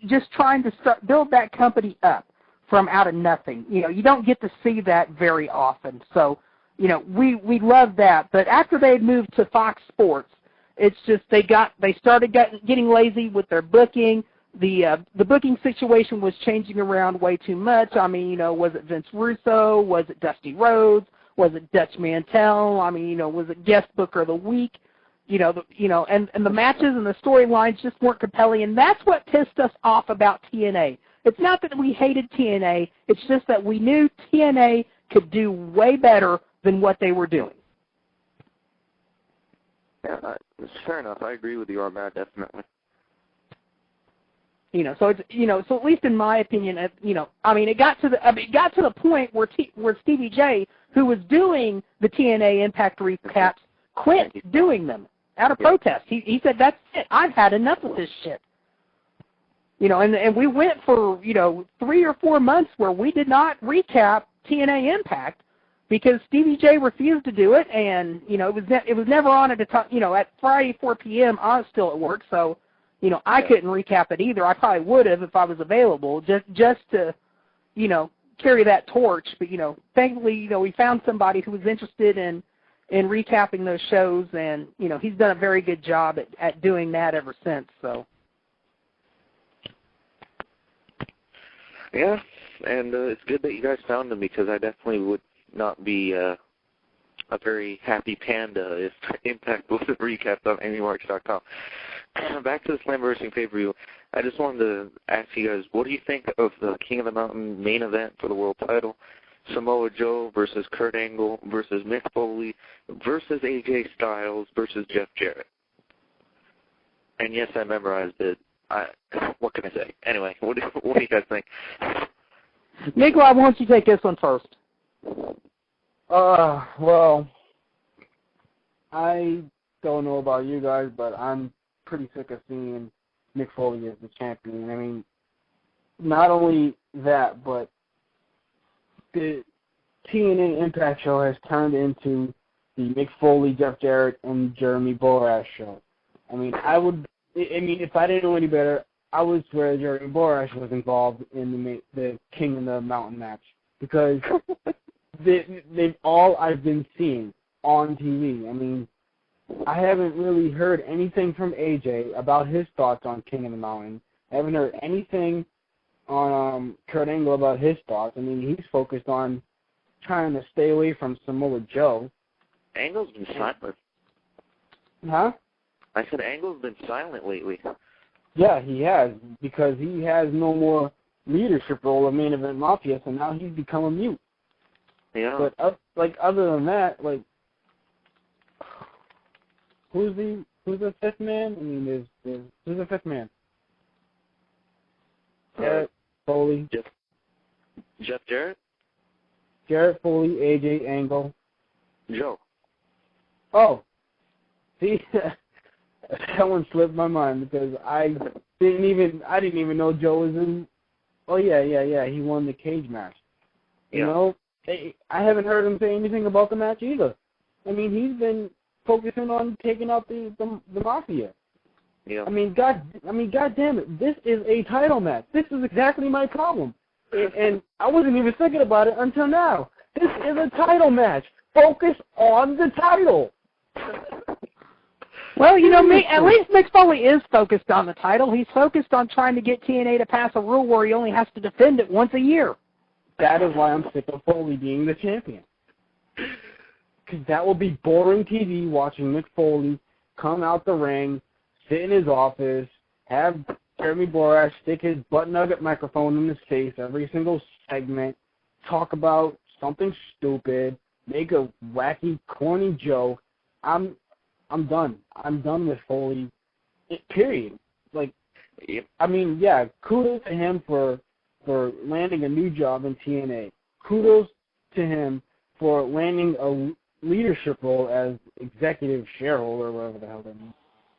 just trying to build that company up from out of nothing. You don't get to see that very often. So, we love that. But after they had moved to Fox Sports, it's just they started getting lazy with their booking. The booking situation was changing around way too much. Was it Vince Russo? Was it Dusty Rhodes? Was it Dutch Mantel? Was it guest booker of the week? And the matches and the storylines just weren't compelling, and that's what pissed us off about TNA. It's not that we hated TNA. It's just that we knew TNA could do way better than what they were doing. Yeah, fair enough. I agree with you on that, definitely. So it's so at least in my opinion, it got to the point where Stevie J, who was doing the TNA Impact recaps, quit doing them out of protest. He said, "That's it. I've had enough of this shit." And we went for 3 or 4 months where we did not recap TNA Impact, because Stevie J refused to do it, and it was never on at a time. At Friday 4 p.m. I was still at work, so I couldn't recap it either. I probably would have if I was available, just to carry that torch. But thankfully we found somebody who was interested in in recapping those shows, and he's done a very good job at doing that ever since. So. Yeah, and it's good that you guys found him, because I definitely would not be a very happy panda if Impact wasn't recapped on AngryMarks.com. Back to the Slammiversary pay-per-view, I just wanted to ask you guys, what do you think of the King of the Mountain main event for the world title? Samoa Joe versus Kurt Angle versus Mick Foley versus AJ Styles versus Jeff Jarrett. And yes, I memorized it. What can I say? Anyway, what do you guys think? Nikolai, why don't you take this one first? Well, I don't know about you guys, but I'm pretty sick of seeing Mick Foley as the champion. I mean, not only that, but the TNA Impact show has turned into the Mick Foley, Jeff Jarrett, and Jeremy Borash show. I mean, if I didn't know any better, I would swear Jeremy Borash was involved in the King of the Mountain match, because they've all I've been seeing on TV. I mean, I haven't really heard anything from AJ about his thoughts on King of the Mountain. I haven't heard anything on Kurt Angle about his thoughts. I mean, he's focused on trying to stay away from Samoa Joe. Angle's been silent. Huh? I said Angle's been silent lately. Yeah, he has, because he has no more leadership role in Main Event Mafia, so now he's become a mute. Yeah. But other than that, who's the fifth man? I mean, who's the fifth man? Jarrett, Foley. Jeff Jarrett? Jarrett, Foley, AJ, Angle. Joe. Oh. See, that one slipped my mind, because I didn't even know Joe was in. Oh yeah. He won the cage match. Yeah. I haven't heard him say anything about the match either. I mean, he's been focusing on taking out the Mafia. Yeah. I mean, God damn it! This is a title match. This is exactly my problem, and I wasn't even thinking about it until now. This is a title match. Focus on the title. Well, at least Mick Foley is focused on the title. He's focused on trying to get TNA to pass a rule where he only has to defend it once a year. That is why I'm sick of Foley being the champion. Because that will be boring TV, watching Mick Foley come out the ring, sit in his office, have Jeremy Borash stick his butt-nugget microphone in his face every single segment, talk about something stupid, make a wacky, corny joke. I'm done. I'm done with Foley, period. I mean, yeah, kudos to him for landing a new job in TNA. Kudos to him for landing a leadership role as executive shareholder, whatever the hell that means.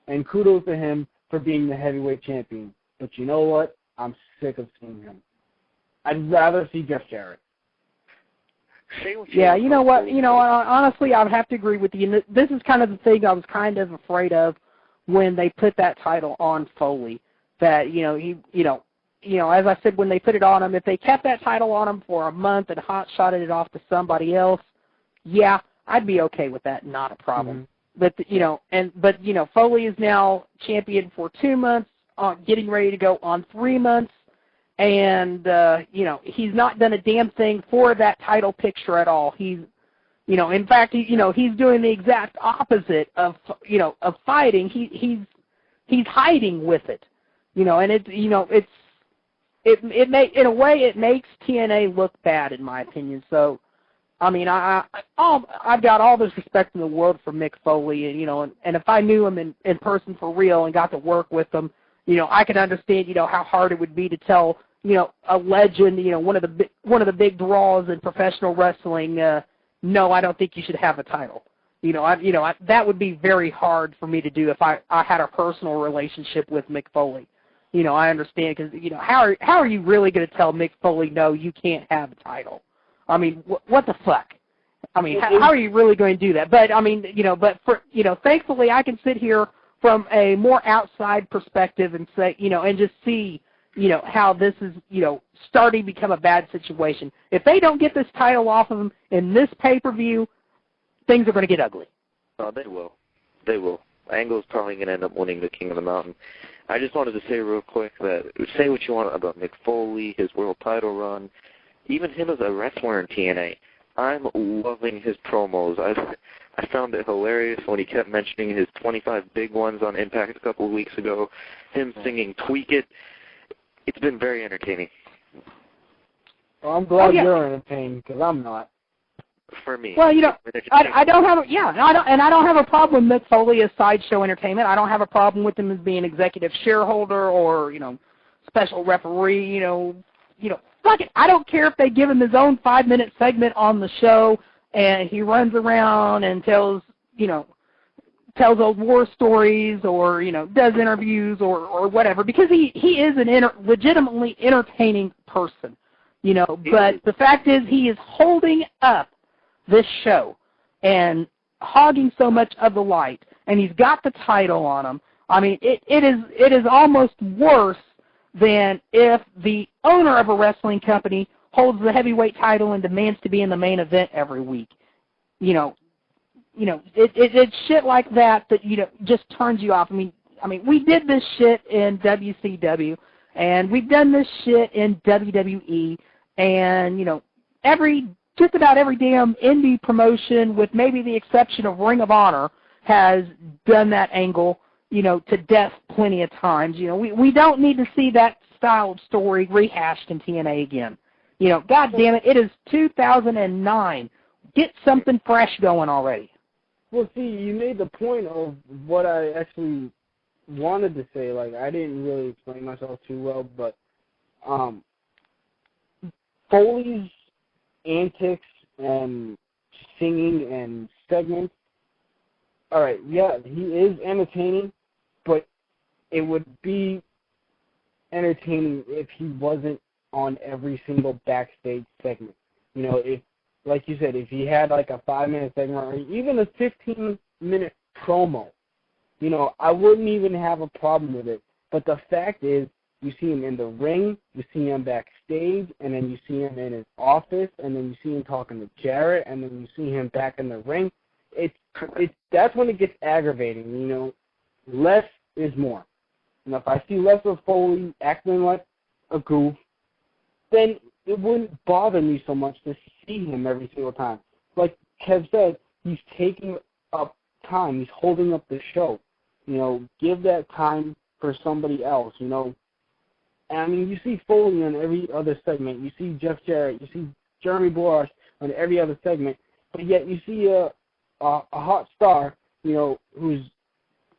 And kudos to him for being the heavyweight champion. But you know what? I'm sick of seeing him. I'd rather see Jeff Jarrett. Yeah, you know what? Honestly, I would have to agree with you. This is kind of the thing I was kind of afraid of when they put that title on Foley. That as I said, when they put it on him, if they kept that title on him for a month and hot-shotted it off to somebody else, yeah, I'd be okay with that, not a problem. Mm-hmm. But Foley is now champion for 2 months, getting ready to go on 3 months, and he's not done a damn thing for that title picture at all. He's in fact, he's doing the exact opposite of fighting. He's hiding with it. And in a way it makes TNA look bad, in my opinion. So, I mean, I've got all this respect in the world for Mick Foley, and if I knew him in person for real and got to work with him, I could understand, how hard it would be to tell, a legend, one of the big draws in professional wrestling, no, I don't think you should have a title. That would be very hard for me to do if I had a personal relationship with Mick Foley. I understand, because, how are you really going to tell Mick Foley, no, you can't have a title? I mean, what the fuck? I mean, how are you really going to do that? But, I mean, thankfully I can sit here from a more outside perspective and say, and just see, how this is, starting to become a bad situation. If they don't get this title off of them in this pay-per-view, things are going to get ugly. Oh, they will. They will. Angle's probably going to end up winning the King of the Mountain. I just wanted to say real quick that say what you want about Mick Foley, his world title run, even him as a wrestler in TNA. I'm loving his promos. I found it hilarious when he kept mentioning his 25 big ones on Impact a couple of weeks ago, him singing Tweak It. It's been very entertaining. Well, I'm glad you're entertained, because I'm not. For me. Well, I don't have I don't have a problem with Mick Foley as sideshow entertainment. I don't have a problem with him as being executive shareholder or, special referee, fuck it. I don't care if they give him his own 5-minute segment on the show and he runs around and tells old war stories or, does interviews or whatever, because he is an legitimately entertaining person, but the fact is he is holding up this show and hogging so much of the light, and he's got the title on him. I mean, it is almost worse than if the owner of a wrestling company holds the heavyweight title and demands to be in the main event every week. It's shit like that just turns you off. I mean, we did this shit in WCW, and we've done this shit in WWE, and just about every damn indie promotion, with maybe the exception of Ring of Honor, has done that angle, to death plenty of times. We don't need to see that style of story rehashed in TNA again. God damn it, it is 2009. Get something fresh going already. Well, see, you made the point of what I actually wanted to say. Like, I didn't really explain myself too well, but Foley's antics and singing and segments, all right, yeah, he is entertaining, but it would be entertaining if he wasn't on every single backstage segment. If, like you said, if he had like a 5-minute segment or even a 15-minute promo, I wouldn't even have a problem with it. But the fact is, you see him in the ring, you see him backstage, and then you see him in his office, and then you see him talking to Jarrett, and then you see him back in the ring. That's when it gets aggravating. Less is more. And if I see less of Foley acting like a goof, then it wouldn't bother me so much to see him every single time. Like Kev said, he's taking up time. He's holding up the show. Give that time for somebody else. And I mean, you see Foley on every other segment. You see Jeff Jarrett. You see Jeremy Borash on every other segment. But yet you see a hot star, who's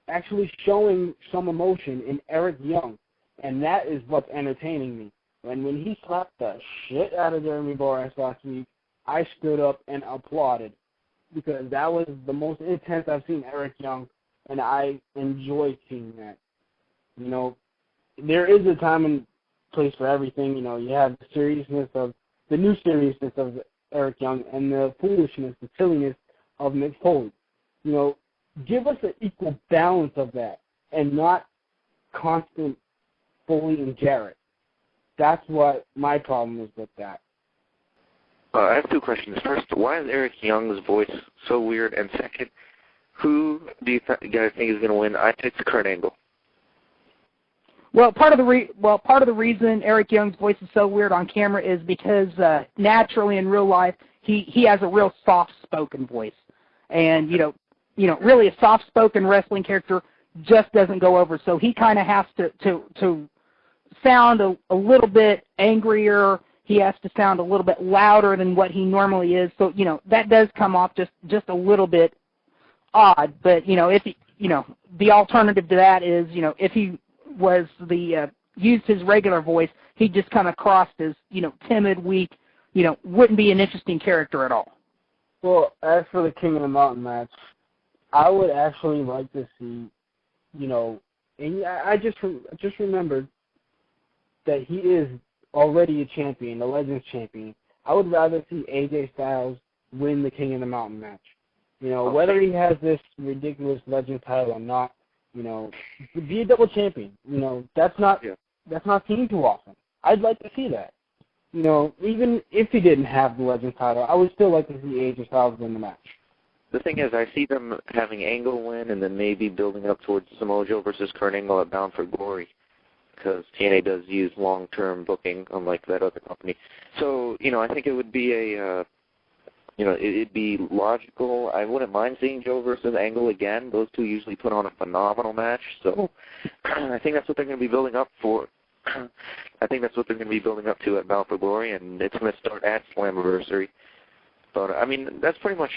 actually showing some emotion in Eric Young. And that is what's entertaining me. And when he slapped the shit out of Jeremy Borash last week, I stood up and applauded, because that was the most intense I've seen Eric Young, and I enjoyed seeing that. There is a time and place for everything. You have the new seriousness of Eric Young and the foolishness, the silliness of Mick Foley. Give us an equal balance of that and not constant Foley and Jarrett. That's what my problem is with that. I have 2 questions. First, why is Eric Young's voice so weird? And second, who do you guys think is going to win? I picked Kurt Angle. Well, part of the reason Eric Young's voice is so weird on camera is because naturally in real life he has a real soft-spoken voice, and really a soft-spoken wrestling character just doesn't go over. So he kind of has to sound a little bit angrier. He has to sound a little bit louder than what he normally is. So that does come off just a little bit odd. But if the alternative to that is if he was used his regular voice, he'd just come across as timid, weak. Wouldn't be an interesting character at all. Well, as for the King of the Mountain match, I would actually like to see, and I just remembered that he is already a champion, a Legends champion. I would rather see AJ Styles win the King of the Mountain match. Whether he has this ridiculous Legends title or not, be a double champion. That's not seen too often. I'd like to see that. Even if he didn't have the Legends title, I would still like to see AJ Styles win the match. the thing is, I see them having Angle win and then maybe building up towards Samoa Joe versus Kurt Angle at Bound for Glory, because TNA does use long-term booking, unlike that other company. So, I think it would be it'd be logical. I wouldn't mind seeing Joe versus Angle again. Those two usually put on a phenomenal match. So I think that's what they're going to be building up for. I think that's what they're going to be building up to at Bound for Glory, and it's going to start at Slammiversary. But, that's pretty much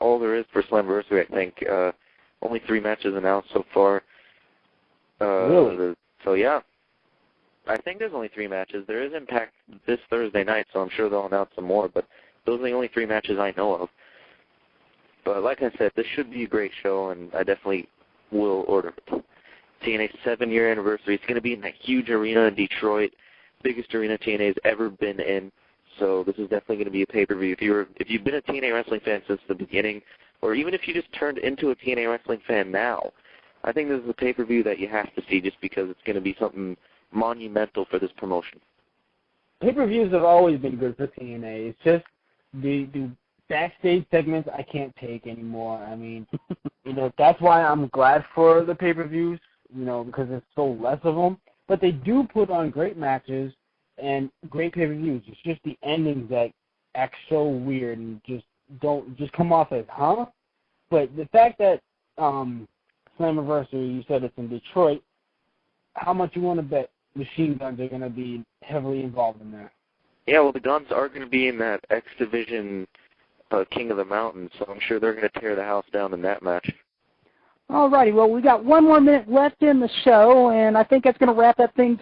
all there is for Slammiversary, I think. Only 3 matches announced so far. Really? So, yeah. I think there's only 3 matches. There is Impact this Thursday night, so I'm sure they'll announce some more, but those are the only 3 matches I know of. But like I said, this should be a great show, and I definitely will order it. TNA's 7-year anniversary. It's going to be in that huge arena in Detroit, biggest arena TNA's ever been in. So this is definitely going to be a pay-per-view. If you've been a TNA wrestling fan since the beginning, or even if you just turned into a TNA wrestling fan now, I think this is a pay-per-view that you have to see just because it's going to be something monumental for this promotion. Pay-per-views have always been good for TNA. It's just the backstage segments I can't take anymore. That's why I'm glad for the pay-per-views, because there's so less of them. But they do put on great matches and great pay-per-views. It's just the endings that act so weird and just come off as, huh? But the fact that Slammiversary, you said it's in Detroit, how much you want to bet Machine Guns are going to be heavily involved in that? Yeah, well, the Guns are going to be in that X Division King of the Mountain, so I'm sure they're going to tear the house down in that match. All righty. Well, we got 1 more minute left in the show, and I think that's going to wrap up things,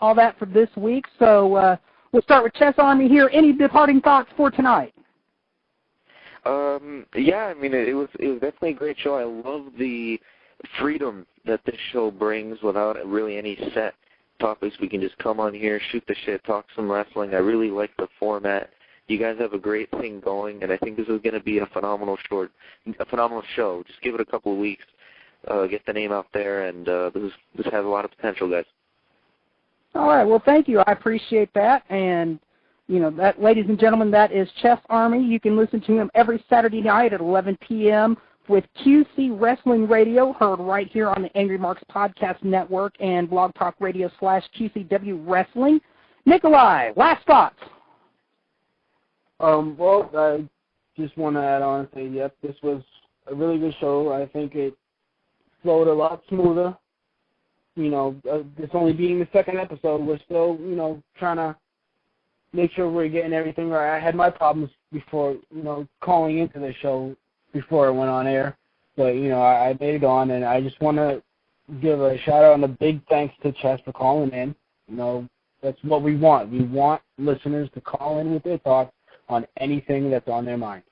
all that for this week. So we'll start with Chess Army here. Any departing thoughts for tonight? Yeah, it was definitely a great show. I love the freedom that this show brings without really any set topics. We can just come on here, shoot the shit, talk some wrestling. I really like the format. You guys have a great thing going, and I think this is going to be a phenomenal show. Just give it a couple of weeks, get the name out there, and this has a lot of potential, guys. All right. Well, thank you. I appreciate that. And, that, ladies and gentlemen, that is Chess Army. You can listen to him every Saturday night at 11 p.m. with QC Wrestling Radio, heard right here on the Angry Marks Podcast Network and Blog Talk Radio /QCW Wrestling. Nikolai, last thoughts. Well, I just want to add on and say, yep, this was a really good show. I think it flowed a lot smoother. This only being the 2nd episode, we're still, trying to make sure we're getting everything right. I had my problems before, calling into the show before it went on air. But, I made it on, and I just want to give a shout-out and a big thanks to Chess for calling in. That's what we want. We want listeners to call in with their thoughts on anything that's on their mind.